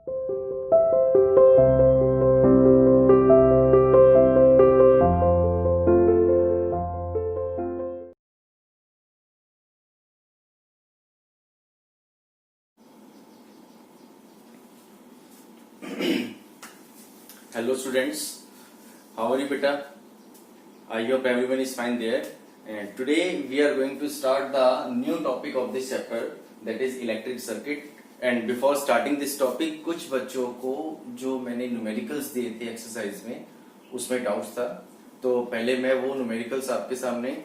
Hello students, how are you beta? I hope everyone is fine there. And today we are going to start the new topic of this chapter, that is electric circuit. And before starting this topic, कुछ बच्चों को जो मैंने numericals दिए थे exercise में उसमें doubts था, तो पहले मैं वो न्यूमेरिकल्स आपके सामने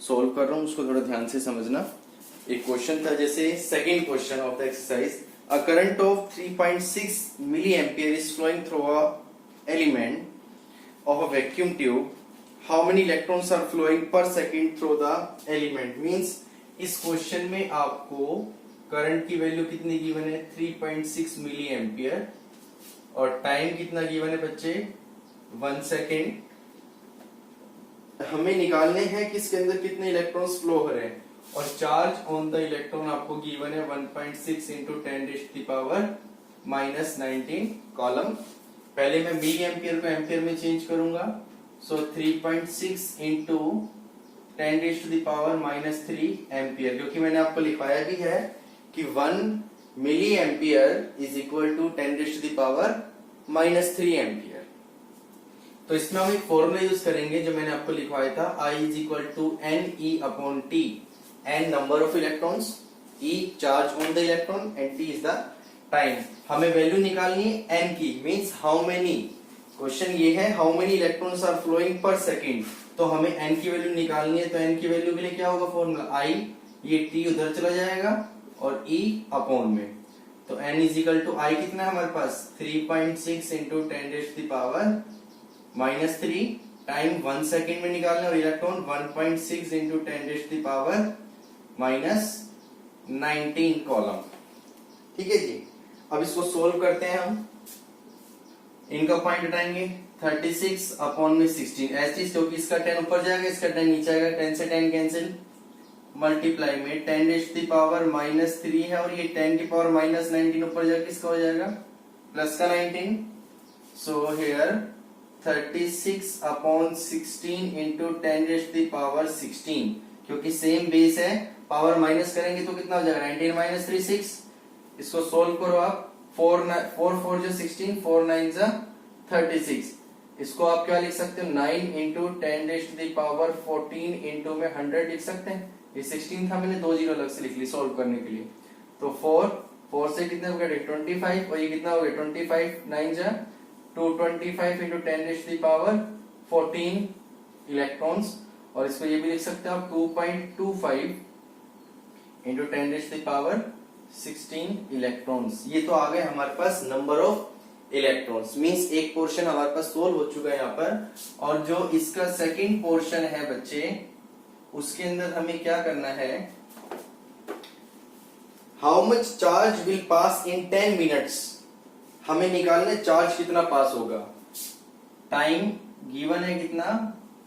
सोल्व कर रहा हूँ, उसको थोड़ा ध्यान से समझना। एक क्वेश्चन था, जैसे second question of the exercise, a current of 3.6 milli ampere is flowing through a element of a vacuum tube. How many electrons are flowing per second through the element? Means इस question में आपको current की value कितनी given है, 3.6 milli ampere, और time कितना given है बच्चे, 1 सेकेंड। हमें निकालने हैं कि इसके अंदर कितने इलेक्ट्रॉन्स फ्लो हो रहे हैं, और चार्ज ऑन द इलेक्ट्रॉन आपको गिवन है 1.6 इंटू 10⁻⁻19 कॉलम। पहले मैं मिली एम्पियर को एम्पियर में चेंज करूंगा, सो 3.6 इंटू 10⁻³ एम्पियर, क्योंकि मैंने आपको लिखवाया भी है कि 1 milli ampere is equal to 10⁻³ ampere. तो इसमें हम एक फॉर्मूला यूज करेंगे जो मैंने आपको लिखवाया था, I is equal to NE/T, N number of electrons, E charge on the electron, and T is the time. हमें वैल्यू निकालनी है n की, मींस हाउ मेनी, क्वेश्चन ये है how many electrons are flowing per second, तो हमें n की value निकालनी है। तो n की वैल्यू के लिए क्या होगा फॉर्मूला, I, ये T उधर चला जाएगा और E अपॉन में, तो n is equal to I कितना है हमारे पास, 3.6 इंटू 10⁻³ टाइम 1 सेकेंड में निकालना, और इलेक्ट्रॉन 1.6 इंटू 10⁻⁻19 कॉलम। ठीक है जी, अब इसको सोल्व करते हैं हम। इनका पॉइंट हटाएंगे, 36 अपॉन में 16 ऐसी, क्योंकि इसका 10 ऊपर जाएगा, इसका 10 नीचे आएगा, 10 से 10 कैंसिल, मल्टीप्लाई में 10⁻³ है, और ये 10⁻⁻19 ऊपर जाकर किसका हो जाएगा, प्लस का 19। सो हियर 36 अपॉन 16 इंटू 10⁻16, क्योंकि सेम बेस है, पावर माइनस करेंगे तो कितना हो जाएगा, 19 - 3 6। इसको सोल्व करो आप, 4 4 जो 16, 4 9 जा 36। इसको आप क्या लिख सकते हो, 9 इंटू 10⁻14 इंटू में 100 लिख सकते हैं। ये 16 था, मैंने 2 जीरो अलग से लिख ली सोल्व करने के लिए। तो 4 से कितने हो गए, 25, और ये कितना हो गया, 25 9 जा 225 इंटू 10⁻14 इलेक्ट्रॉन्स, और इसको ये भी लिख सकते हो आप 2.25 इंटू 10⁻16 इलेक्ट्रॉन्स। ये तो आ गए हमारे पास नंबर ऑफ इलेक्ट्रॉन्स, मींस एक पोर्शन हमारे पास सोल्व हो चुका है यहाँ पर। और जो इसका सेकंड पोर्शन है बच्चे, उसके अंदर हमें क्या करना है, how much charge will pass in 10 minutes, हमें निकालना है चार्ज कितना पास होगा। टाइम गिवन है कितना,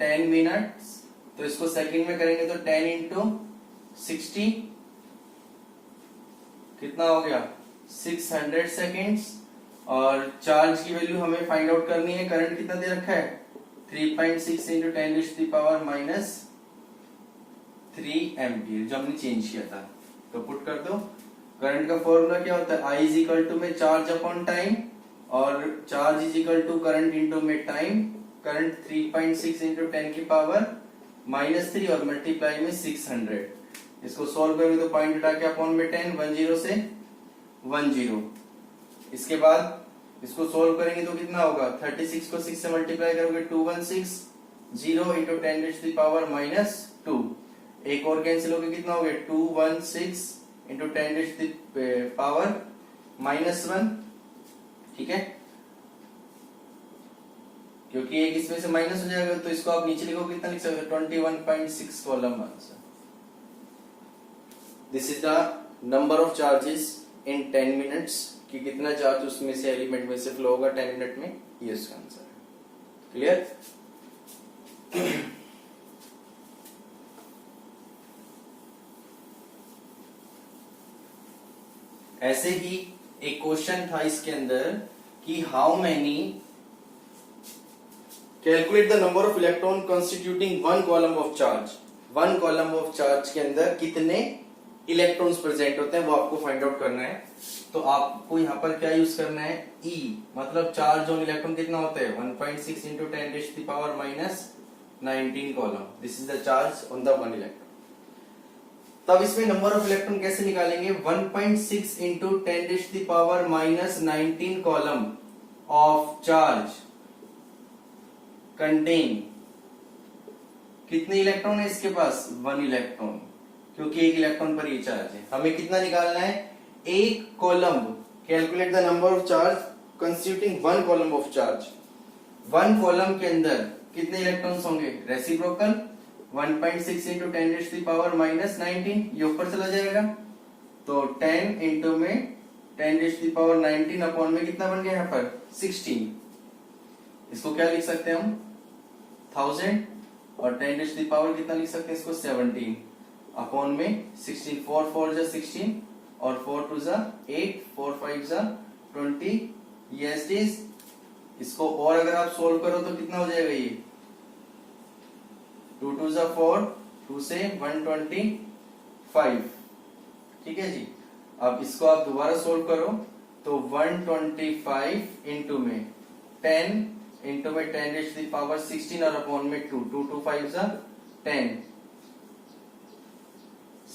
10 मिनट्स, तो इसको सेकंड में करेंगे तो 10 इंटू 60 कितना हो गया, 600 सेकेंड्स। और चार्ज की वैल्यू हमें फाइंड आउट करनी है, करंट कितना दे रखा है, 3.6 इंटू 10⁻³ एम्पियर, जो हमने चेंज किया था। तो पुट कर दो, करंट का फॉर्मूला क्या होता है, I इज इक्वल टू में चार्ज अपॉन टाइम, और charge is equal to current into में टाइम। करंट 3.6 इंटू 10⁻³ और मल्टीप्लाई में 600। इसको सॉल्व करेंगे तो पॉइंट हटा के अपॉन में 10, 10 से 10। इसके बाद इसको सॉल्व करेंगे तो कितना होगा, 36 को 6 से मल्टीप्लाई करोगे 216 इंटू 10⁻²। एक और कैंसिल होकर कितना हो गया, 216 इंटू 10⁻⁻1। ठीक है, क्योंकि एक इसमें से माइनस हो जाएगा, तो इसको आप नीचे लिखो कितना लिख सकते हो, 21.6 column answer. This is the number of charges in 10 minutes, कि कितना चार्ज उसमें से एलिमेंट में से फ्लो होगा 10 मिनट में, ये इसका आंसर है। क्लियर। ऐसे ही एक क्वेश्चन था इसके अंदर कि how many calculate the number of electron constituting one coulomb of charge. One coulomb of charge के अंदर कितने इलेक्ट्रॉन्स प्रेजेंट होते हैं वो आपको फाइंड आउट करना है। तो आपको यहाँ पर क्या यूज करना है, E, मतलब चार्ज ऑन इलेक्ट्रॉन कितना होता है 1.6 into 10 to the power minus 19 coulomb. This is the charge on the one electron. तब इसमें नंबर ऑफ इलेक्ट्रॉन कैसे निकालेंगे, 1.6 into 10 to the power minus 19 coulomb of charge contain कितने इलेक्ट्रॉन है इसके पास, 1 इलेक्ट्रॉन, क्योंकि एक इलेक्ट्रॉन पर ये चार्ज है। हमें कितना निकालना है, एक coulomb. Calculate the number of charge constituting one coulomb of charge. One coulomb के अंदर कितने इलेक्ट्रॉन्स होंगे, reciprocal 1.6 into 10 to the power minus 19, ये ऊपर चला जाएगा। तो 10 इंटू में 10 टू द पावर 19 अपॉन में कितना बन गया यहाँ पर 16। इसको क्या लिख सकते हैं हम 1000, और 10 टू द पावर कितना लिख सकते हैं इसको 17 अपॉन में 16। 4 4 जा 16 और 4 2 जा 8, 4 5 जा 20। यस इज, इसको और अगर आप सोल्व करो तो कितना हो जाएगा, ये 2 2 जा 4, 2 से 125। ठीक है जी। अब इसको आप दोबारा सोल्व करो तो 125 इंटू में 10 इंटू में 10 टू द पावर 16 और अपॉन में 2, 2 2 5 जा 10,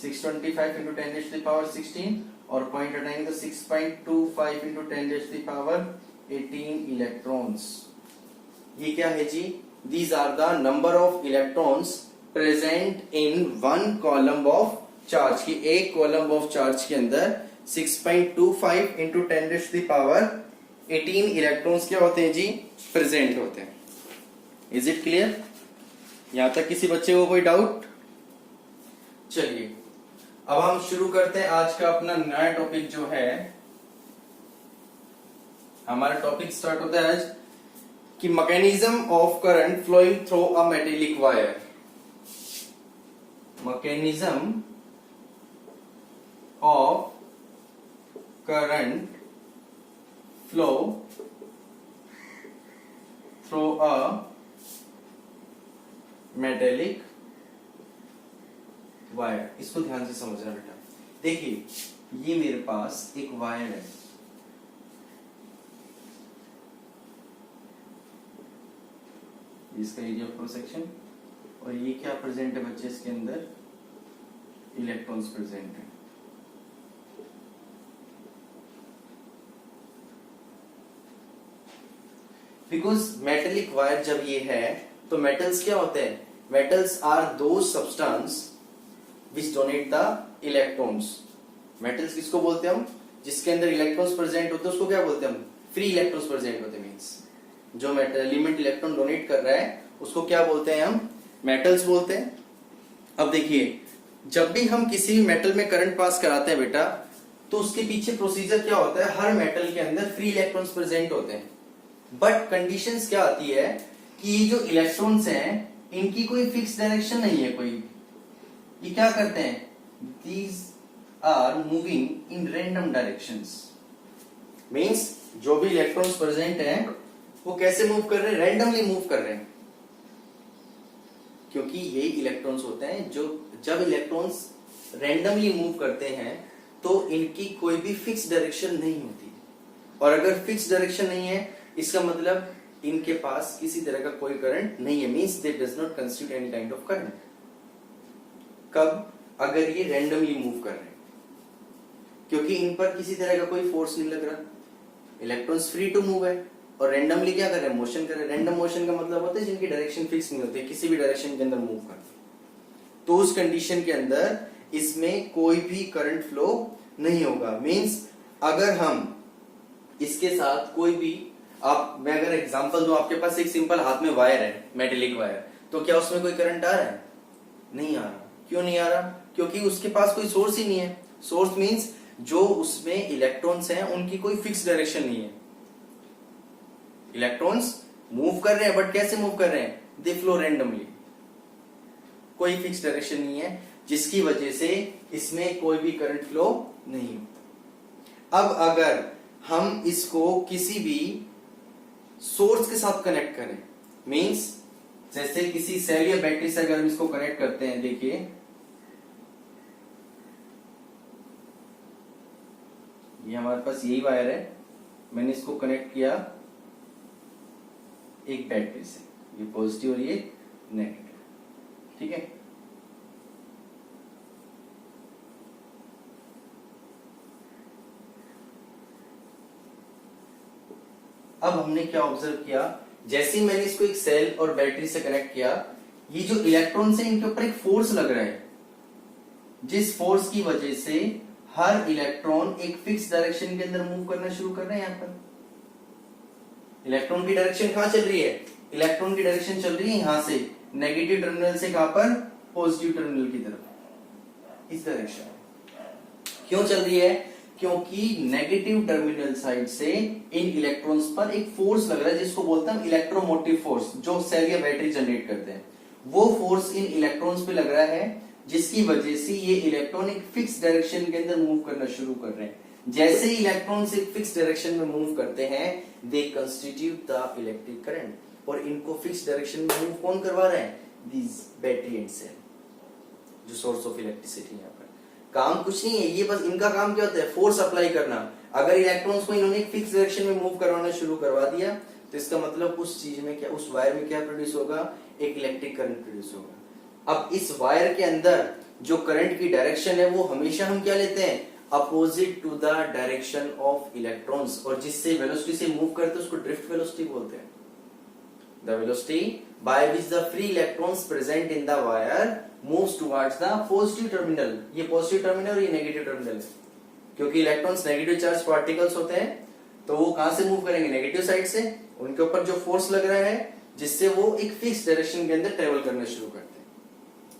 625 इंटू 10 टू द पावर 16 और पॉइंट हटाएंगे तो 6.25 into 10 to the power 18 electrons. ये क्या है जी, these are the number of electrons present in one column of charge, की एक कॉलम ऑफ चार्ज के अंदर 6.25 into 10 to the power 18 electrons क्या होते हैं जी, प्रेजेंट होते हैं। इज इट क्लियर, यहां तक किसी बच्चे को कोई डाउट? चलिए अब हम शुरू करते हैं आज का अपना नया टॉपिक जो है। हमारा टॉपिक स्टार्ट होता है आज कि mechanism of current flowing through a metallic wire. Mechanism of current flow through a metallic wire. इसको ध्यान से समझना बेटा। देखिए ये मेरे पास एक वायर है, इसका एरिया ऑफ क्रॉस सेक्शन, और ये क्या प्रेजेंट है बच्चे, इसके अंदर इलेक्ट्रॉन्स प्रेजेंट है। बिकॉज मेटेलिक वायर जब ये है तो मेटल्स क्या होते हैं, मेटल्स आर दो substance which donate the electrons. Metals किसको बोलते हैं हम, जिसके अंदर इलेक्ट्रॉन्स प्रेजेंट होते हैं उसको क्या बोलते हैं हम, फ्री इलेक्ट्रॉन्स प्रेजेंट होते हैं। मींस जो मेटल एलिमेंट इलेक्ट्रॉन डोनेट कर रहा है उसको क्या बोलते हैं हम, मेटल्स बोलते हैं। अब देखिए जब भी हम किसी भी मेटल में करंट पास कराते हैं बेटा, तो उसके पीछे प्रोसीजर क्या होता है, हर मेटल के अंदर फ्री इलेक्ट्रॉन्स प्रेजेंट होते हैं। बट कंडीशंस क्या आती है कि ये जो इलेक्ट्रॉन्स हैं इनकी कोई फिक्स डायरेक्शन नहीं है कोई। ये क्या करते हैं, these are moving in random directions. Means जो भी इलेक्ट्रॉन्स प्रेजेंट हैं वो कैसे मूव कर रहे हैं, रैंडमली मूव कर रहे हैं। क्योंकि ये इलेक्ट्रॉन्स होते हैं जो जब इलेक्ट्रॉन्स रैंडमली मूव करते हैं तो इनकी कोई भी फिक्स डायरेक्शन नहीं होती, और अगर फिक्स डायरेक्शन नहीं है इसका मतलब इनके पास किसी तरह का कोई करंट नहीं है। Means they does not constitute any kind of current. कब, अगर ये रैंडमली मूव कर रहे हैं, क्योंकि इन पर किसी तरह का कोई फोर्स नहीं लग रहा, इलेक्ट्रॉन्स फ्री टू मूव है, और रैंडमली क्या कर रहे हैं, मोशन कर रहे हैं। रैंडम मोशन का मतलब होता है जिनकी डायरेक्शन फिक्स नहीं होती, किसी भी डायरेक्शन के अंदर मूव करते। तो उस कंडीशन के अंदर इसमें कोई भी करंट फ्लो नहीं होगा। मींस अगर हम इसके साथ कोई भी, आप मैं अगर एग्जांपल दूं, आपके पास एक सिंपल हाथ में वायर है, मेटेलिक वायर, तो क्या उसमें कोई करंट आ रहा है, नहीं आ रहा। क्यों नहीं आ रहा, क्योंकि उसके पास कोई सोर्स ही नहीं है। सोर्स मींस जो उसमें इलेक्ट्रॉन्स हैं उनकी कोई फिक्स डायरेक्शन नहीं है। इलेक्ट्रॉन्स मूव कर रहे हैं बट कैसे मूव कर रहे हैं, दे फ्लो रैंडमली, कोई फिक्स डायरेक्शन नहीं है, जिसकी वजह से इसमें कोई भी करंट फ्लो नहीं होता। अब अगर हम इसको किसी भी सोर्स के साथ कनेक्ट करें, मींस जैसे किसी सेल या बैटरी से अगर हम इसको कनेक्ट करते हैं, देखिए ये हमारे पास यही वायर है, मैंने इसको कनेक्ट किया एक बैटरी से, ये पॉजिटिव और ये नेगेटिव, ठीक है। अब हमने क्या ऑब्जर्व किया, जैसे ही मैंने इसको एक सेल और बैटरी से कनेक्ट किया, ये जो इलेक्ट्रॉन है इनके ऊपर एक फोर्स लग रहा है, जिस फोर्स की वजह से हर इलेक्ट्रॉन एक फिक्स डायरेक्शन के अंदर मूव करना शुरू कर रहे हैं। यहां पर इलेक्ट्रॉन की डायरेक्शन कहां चल रही है, इलेक्ट्रॉन की डायरेक्शन चल रही है यहां से नेगेटिव टर्मिनल से कहां पर, पॉजिटिव टर्मिनल की तरफ, इस डायरेक्शन। क्यों चल रही है, क्योंकि नेगेटिव टर्मिनल साइड से इन इलेक्ट्रॉन्स पर एक फोर्स लग रहा है जिसको बोलते हैं इलेक्ट्रोमोटिव फोर्स, जो सेल या बैटरी जनरेट करते हैं। वो फोर्स इन इलेक्ट्रॉन्स पे लग रहा है, जिसकी वजह से ये इलेक्ट्रॉन एक फिक्स डायरेक्शन के अंदर मूव करना शुरू कर रहे हैं। जैसे ही इलेक्ट्रॉन्स एक फिक्स डायरेक्शन में मूव करते हैं, दे कंस्टिट्यूट द इलेक्ट्रिक करंट, और इनको फिक्स डायरेक्शन में मूव कौन करवा रहे हैं, दिस बैटरी एंड सेल, जो सोर्स ऑफ इलेक्ट्रिसिटी। यहाँ पर काम कुछ नहीं है, ये बस इनका काम क्या होता है, फोर्स अप्लाई करना। अगर इलेक्ट्रॉन्स को इन्होंने एक फिक्स डायरेक्शन में मूव करवाना शुरू करवा दिया, तो इसका मतलब उस चीज में क्या, उस वायर में क्या प्रोड्यूस होगा, एक इलेक्ट्रिक करंट प्रोड्यूस होगा। अब इस वायर के अंदर जो करंट की डायरेक्शन है वो हमेशा हम क्या लेते हैं, opposite to the direction of electrons, और जिससे वेलोसिटी से मूव करते हैं उसको ड्रिफ्ट वेलोसिटी बोलते हैं। The velocity by which the free electrons present in the wire moves towards the positive terminal. ये पॉजिटिव टर्मिनल और ये नेगेटिव टर्मिनल है, क्योंकि इलेक्ट्रॉन्स नेगेटिव चार्ज पार्टिकल्स होते हैं, तो वो कहां से मूव करेंगे, नेगेटिव साइड से। उनके ऊपर जो फोर्स लग रहा है जिससे वो एक फिक्स डायरेक्शन के अंदर ट्रेवल करना शुरू करते हैं,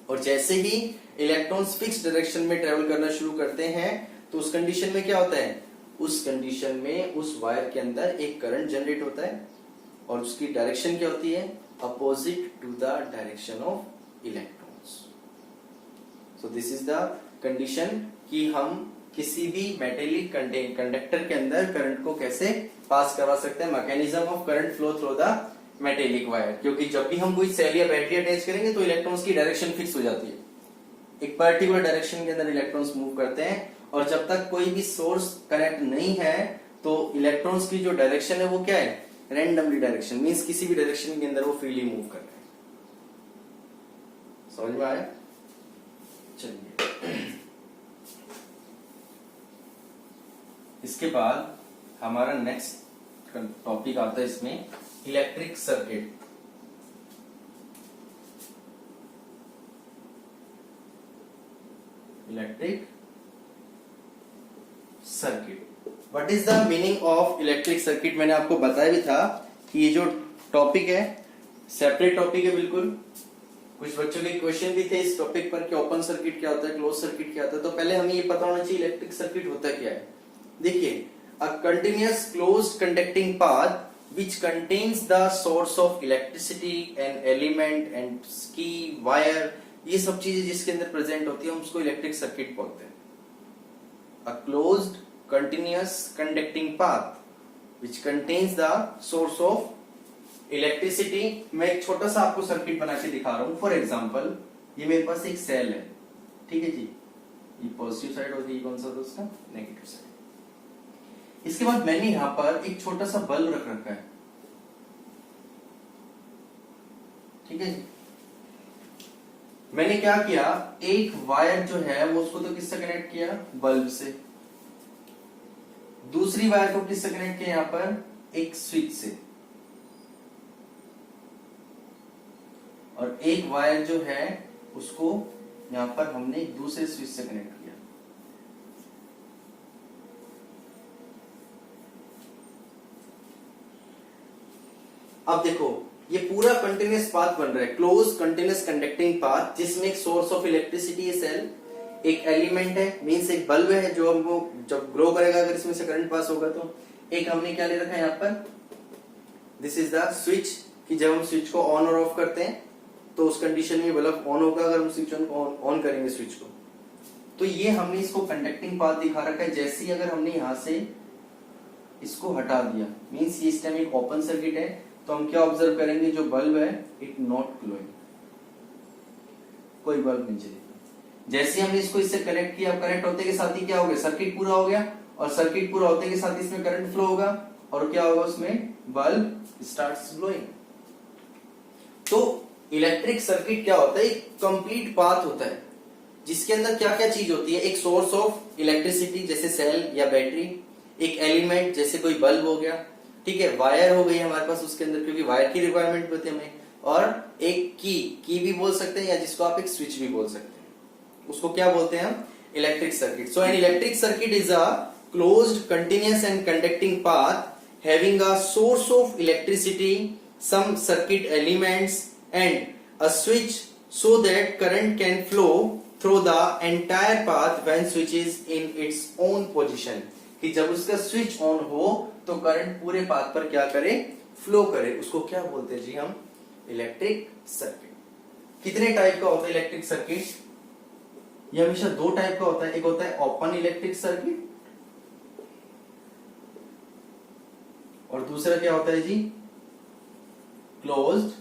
और जैसे ही इलेक्ट्रॉन्स फिक्स डायरेक्शन में ट्रेवल करना शुरू करते हैं, तो उस कंडीशन में क्या होता है, उस कंडीशन में उस वायर के अंदर एक करंट जनरेट होता है, और उसकी डायरेक्शन क्या होती है, opposite to the direction of electrons. So this is the condition कि हम किसी भी मेटेलिक कंडक्टर के अंदर करंट को कैसे पास करवा सकते हैं, mechanism of current flow through the metallic wire. क्योंकि जब भी हम कोई सेल या बैटरी अटैच करेंगे तो इलेक्ट्रॉन्स की डायरेक्शन फिक्स हो जाती है, एक पर्टिकुलर डायरेक्शन के अंदर इलेक्ट्रॉन्स मूव करते हैं, और जब तक कोई भी सोर्स कनेक्ट नहीं है तो इलेक्ट्रॉन्स की जो डायरेक्शन है वो क्या है, रैंडमली डायरेक्शन, मींस किसी भी डायरेक्शन के अंदर वो फ्रीली मूव कर रहे हैं। समझ में आया, चलिए इसके बाद हमारा नेक्स्ट टॉपिक आता है इसमें, electric circuit. Electric circuit, what is the meaning of electric circuit. मैंने आपको बताया भी था कि ये जो टॉपिक है सेपरेट टॉपिक है बिल्कुल। कुछ बच्चों के क्वेश्चन भी थे इस टॉपिक पर कि ओपन सर्किट क्या होता है, क्लोज सर्किट क्या होता है। तो पहले हमें ये पता होना चाहिए इलेक्ट्रिक सर्किट होता क्या है। देखिए, a continuous closed conducting path which contains the source of electricity and element and key wire, ये सब चीजें जिसके अंदर प्रेजेंट होती है हम उसको इलेक्ट्रिक सर्किट बोलते हैं। A closed continuous conducting path which contains the source of electricity। मैं एक छोटा सा आपको सर्किट बना के दिखा रहा हूं। फॉर एग्जांपल, ये मेरे पास एक सेल है, ठीक है जी, ये पॉजिटिव साइड होती है, कौन सा दोस्त, नेगेटिव साइड। इसके बाद मैंने यहां पर एक छोटा सा बल्ब रख रखा है, ठीक है जी। मैंने क्या किया, एक वायर जो है वो उसको तो किससे कनेक्ट किया, बल्ब से। दूसरी वायर को किससे कनेक्ट किया, यहां पर एक स्विच से, और एक वायर जो है उसको यहां पर हमने एक दूसरे स्विच से कनेक्ट किया। अब देखो, ये पूरा कंटिन्यूअस पाथ बन रहा है, क्लोज कंटिन्यूअस कंडक्टिंग पाथ, जिसमें एक सोर्स ऑफ इलेक्ट्रिसिटी है सेल, एक एलिमेंट है, मींस एक बल्ब है जो हमको जब ग्लो करेगा अगर इसमें से करंट पास होगा तो। एक हमने क्या ले रखा है यहाँ पर, दिस इज द स्विच, कि जब हम स्विच को ऑन और ऑफ करते हैं तो उस कंडीशन में बल्ब ऑन होगा अगर हम स्विच को ऑन करेंगे स्विच को। तो ये हमने इसको कंडक्टिंग पाथ दिखा रखा है। जैसे ही अगर हमने यहां से इसको हटा दिया, मींस ये इस टाइम एक ओपन सर्किट है, तो हम क्या ऑब्जर्व करेंगे, जो बल्ब है इट नॉट ग्लोइंग, कोई बल्ब नहीं जलेगा। जैसे हमने इसको इससे कनेक्ट किया, कनेक्ट होते के साथ ही क्या हो गया, सर्किट पूरा हो गया, और सर्किट पूरा होते के साथ इसमें करंट फ्लो होगा, और क्या होगा, उसमें बल्ब स्टार्ट्स ग्लोइंग। तो इलेक्ट्रिक सर्किट क्या होता है, एक कंप्लीट पाथ होता है जिसके अंदर क्या क्या चीज होती है, एक सोर्स ऑफ इलेक्ट्रिसिटी जैसे सेल या बैटरी, एक एलिमेंट जैसे कोई बल्ब हो गया, ठीक है, वायर हो गई हमारे पास उसके अंदर, क्योंकि वायर की रिक्वायरमेंट होती है हमें, और एक की भी बोल सकते हैं, या जिसको आप एक स्विच भी बोल सकते हैं, उसको क्या बोलते हैं हम, electric circuit. So an electric circuit is a closed continuous and conducting path having a source of electricity, some circuit elements and a switch so that current can flow through the entire path when switch is in its own position। कि जब उसका switch on हो तो current पूरे path पर क्या करे, flow करे, उसको क्या बोलते हैं जी हम, इलेक्ट्रिक सर्किट। कितने टाइप का होता है इलेक्ट्रिक सर्किट, ये हमेशा दो टाइप का होता है, एक होता है ओपन इलेक्ट्रिक सर्किट, और दूसरा क्या होता है जी, क्लोज्ड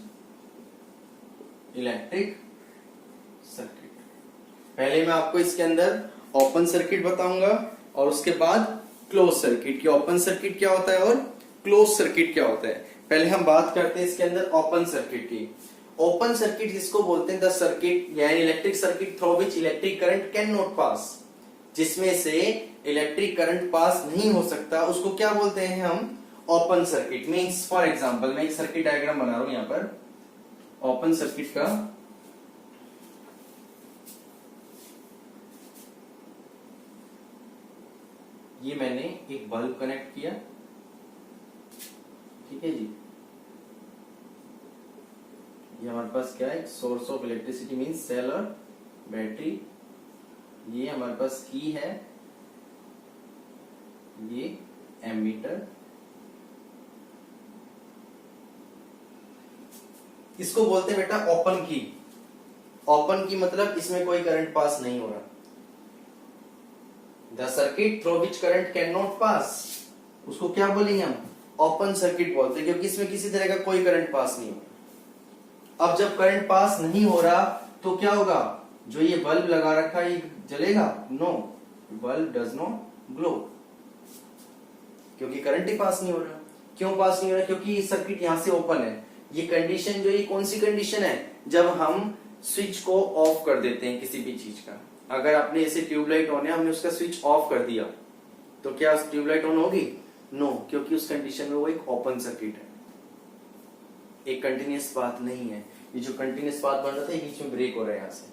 इलेक्ट्रिक सर्किट। पहले मैं आपको इसके अंदर ओपन सर्किट बताऊंगा और उसके बाद क्लोज सर्किट, कि ओपन सर्किट क्या होता है और क्लोज सर्किट क्या होता है। पहले हम बात करते हैं इसके अंदर ओपन सर्किट की। ओपन सर्किट जिसको बोलते हैं द सर्किट या electric circuit through which electric current can not pass, जिसमें से इलेक्ट्रिक करंट पास नहीं हो सकता, उसको क्या बोलते हैं हम, open circuit. Means for example मैं एक सर्किट डायग्राम बना रहा हूं यहां पर ओपन सर्किट का। ये मैंने एक बल्ब कनेक्ट किया, ठीक है जी, ये हमारे पास क्या है, source of electricity means cell और बैटरी, ये हमारे पास की है, ये एमीटर, इसको बोलते हैं बेटा ओपन की। ओपन की मतलब इसमें कोई करंट पास नहीं हो रहा, the circuit through which current can not pass, उसको क्या बोलेंगे हम, ओपन सर्किट बोलते हैं, क्योंकि इसमें किसी तरह का कोई करंट पास नहीं हो रहा। अब जब करंट पास नहीं हो रहा तो क्या होगा, जो ये बल्ब लगा रखा है ये जलेगा, no, bulb does not glow, क्योंकि करंट ही पास नहीं हो रहा। क्यों पास नहीं हो रहा, क्योंकि ये सर्किट यहां से ओपन है। ये कंडीशन जो, ये कौन सी कंडीशन है, जब हम स्विच को ऑफ कर देते हैं किसी भी चीज का। अगर आपने ऐसे ट्यूबलाइट ऑन है, हमने उसका स्विच ऑफ कर दिया, तो क्या ट्यूबलाइट ऑन होगी, नो, क्योंकि उस कंडीशन में वो एक ओपन सर्किट है, एक कंटिन्यूअस पाथ नहीं है। ये जो कंटिन्यूअस पाथ बन रहा था, बीच में ब्रेक हो रहा है यहां से।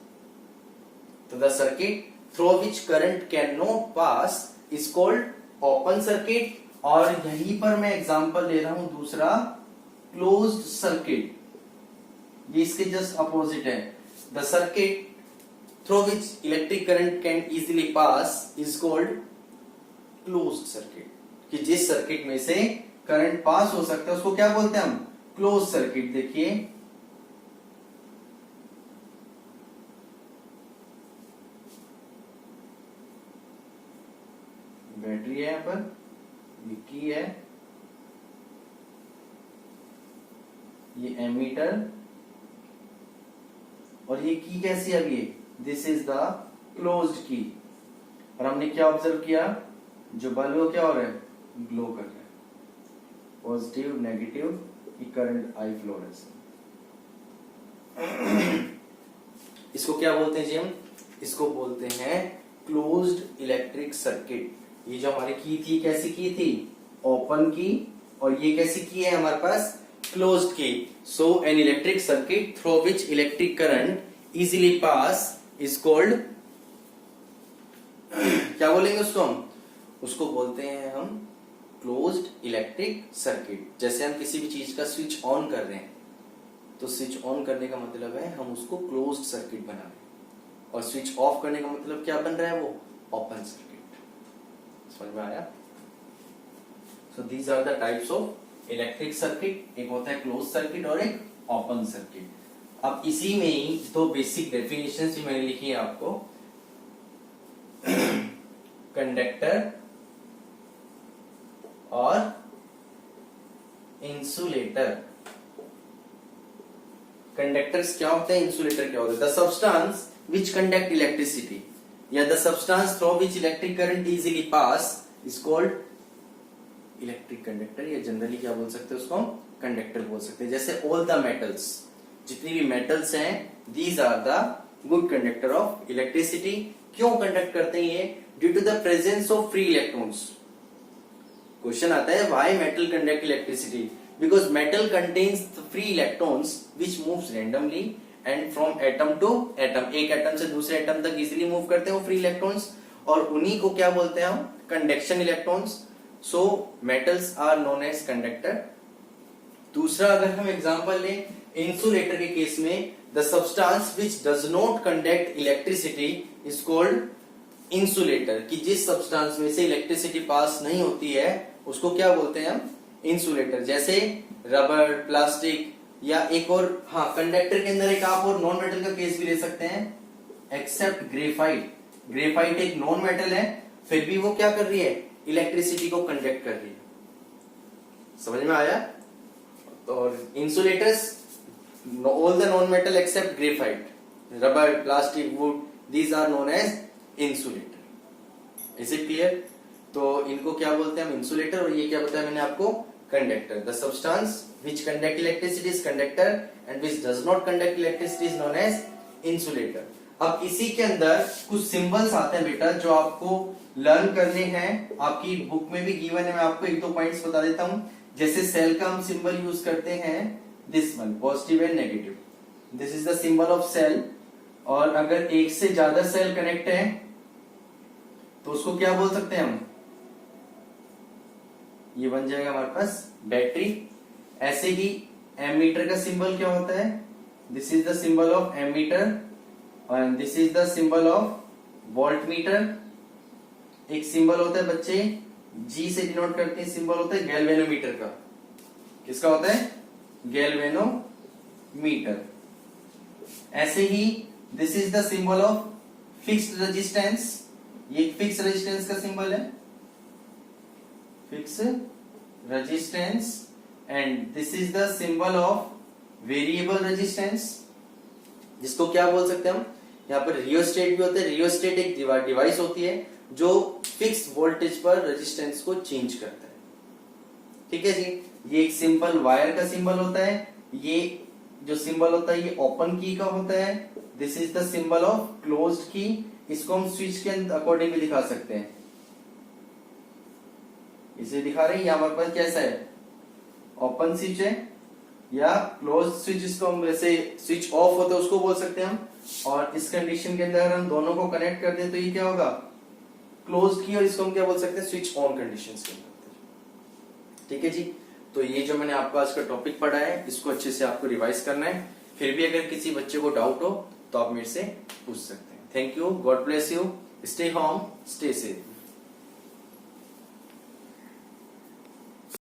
तो the circuit through which current can not pass is called open circuit. और यहीं पर मैं एग्जांपल ले रहा हूं दूसरा, क्लोज्ड सर्किट, ये इसके जस्ट अपोजिट है। The circuit through which electric current can easily pass is called closed circuit, कि जिस सर्किट में से करंट पास हो सकता है उसको क्या बोलते हैं हम, क्लोज सर्किट। देखिए बैटरी है यहां पर, ये की है, ये एमीटर, और ये की कैसी है, अभी दिस इज द क्लोज्ड की। और हमने क्या ऑब्जर्व किया, जो बल्ब क्या हो रहा है, ग्लो कर रहा है, पॉजिटिव नेगेटिव की करंट आई फ्लो रहा है। इसको क्या बोलते हैं जी हम, इसको बोलते हैं क्लोज्ड इलेक्ट्रिक सर्किट। ये जो हमारी की थी, कैसी की थी, ओपन की, और ये कैसी की है हमारे पास, क्लोज्ड की। So an electric circuit through which electric current easily pass is called, क्या बोलेंगे उसको हम, उसको बोलते हैं हम क्लोज्ड इलेक्ट्रिक सर्किट। जैसे हम किसी भी चीज का स्विच ऑन कर रहे हैं, तो स्विच ऑन करने का मतलब है हम उसको क्लोज्ड सर्किट बना रहे हैं, और स्विच ऑफ करने का मतलब क्या बन रहा है, वो ओपन सर्किट। समझ में आया। So these are the types of electric circuit, एक होता है क्लोज सर्किट और एक ओपन सर्किट। अब इसी में ही दो बेसिक डेफिनेशंस भी मैंने लिखी है आपको। और इंसुलेटर। कंडक्टर्स क्या होते हैं, इंसुलेटर क्या होते हैं? The substance which conduct electricity या the substance through which electric current easily pass is called electric conductor, या जनरली क्या बोल सकते हैं उसको हम कंडक्टर बोल सकते हैं। जैसे ऑल द मेटल्स, जितनी भी मेटल्स हैं, these are the good conductor of electricity. क्यों कंडक्ट करते हैं ये? Due to the presence of free electrons. Question आता है why metal conduct electricity? Because metal contains free electrons which moves randomly and from atom to atom. एक atom से दूसरे atom तक इजीली मूव करते हैं वो फ्री इलेक्ट्रॉन्स, और उन्हीं को क्या बोलते हैं हम? Conduction electrons. So metals are known as conductor. दूसरा अगर हम एग्जांपल लें इंसुलेटर के केस में, the substance which does not conduct electricity is called insulator. कि जिस सब्सटेंस में से इलेक्ट्रिसिटी पास नहीं होती है उसको क्या बोलते हैं हम? इंसुलेटर। जैसे रबर, प्लास्टिक, या एक और, हाँ, कंडक्टर के अंदर एक आप और नॉन मेटल का केस भी ले सकते हैं, एक्सेप्ट ग्रेफाइट। ग्रेफाइट एक नॉन मेटल है, फिर भी वो क्या कर रही है? इलेक्ट्रिसिटी को कंडक्ट कर रही है। समझ में आया? तो insulators, all the non metal except graphite, rubber, plastic, wood, these are known as insulator. Is it clear? तो इनको क्या बोलते हैं हम? इंसुलेटर। और ये क्या बताया मैंने आपको? Conductor. The substance which conduct electricity is conductor and which does not conduct electricity is known as insulator। अब इसी के अंदर कुछ सिंबल्स आते हैं बेटा जो आपको लर्न करने हैं, आपकी बुक में भी गिवन है। मैं आपको एक दो पॉइंट्स बता देता हूं। जैसे सेल का हम सिंबल यूज करते हैं this one, positive and negative, this is the symbol of cell. और अगर एक से ज्यादा सेल कनेक्ट है तो उसको क्या बोल सकते हैं हम? ये बन जाएगा हमारे पास बैटरी। ऐसे ही एमीटर का सिंबल क्या होता है? This is the symbol of ammeter and this is the symbol of voltmeter. एक सिंबल होता है बच्चे जी से डिनोट करते हैं, सिंबल होता है गैल्वेनोमीटर का। किसका होता है? गैल्वेनोमीटर। ऐसे ही this is the symbol of fixed resistance. ये फिक्स रेजिस्टेंस का सिंबल है, fix resistance. And this is the symbol of variable resistance, जिसको क्या बोल सकते हैं हम? यहाँ पर रियोस्टेट भी होता है। रियोस्टेट एक डिवाइस होती है जो फिक्स वोल्टेज पर रेजिस्टेंस को चेंज करता है। ठीक है जी। ये एक सिंपल वायर का सिंबल होता है। ये जो सिंबल होता है ये ओपन की का होता है। This is the symbol of closed की। इसको हम स्विच के अकॉर्डिंग भी दिखा सकते हैं। इसे दिखा रहे हैं, ये हमारे पास कैसा है? ओपन स्विच है, या क्लोज स्विच, जिसको हम वैसे स्विच ऑफ होता है उसको बोल सकते हैं हम। और इस कंडीशन के अंदर हम दोनों को कनेक्ट कर दें तो ये क्या होगा? क्लोज की। और इसको हम क्या बोल सकते हैं? स्विच ऑन कंडीशंस के अंदर। ठीक है जी। तो ये जो मैंने आपको आज का टॉपिक पढ़ा है इसको अच्छे से आपको रिवाइज करना है। फिर भी अगर किसी बच्चे को डाउट हो तो आप मेरे से पूछ सकते हैं। Thank you, God bless you, stay home, stay safe.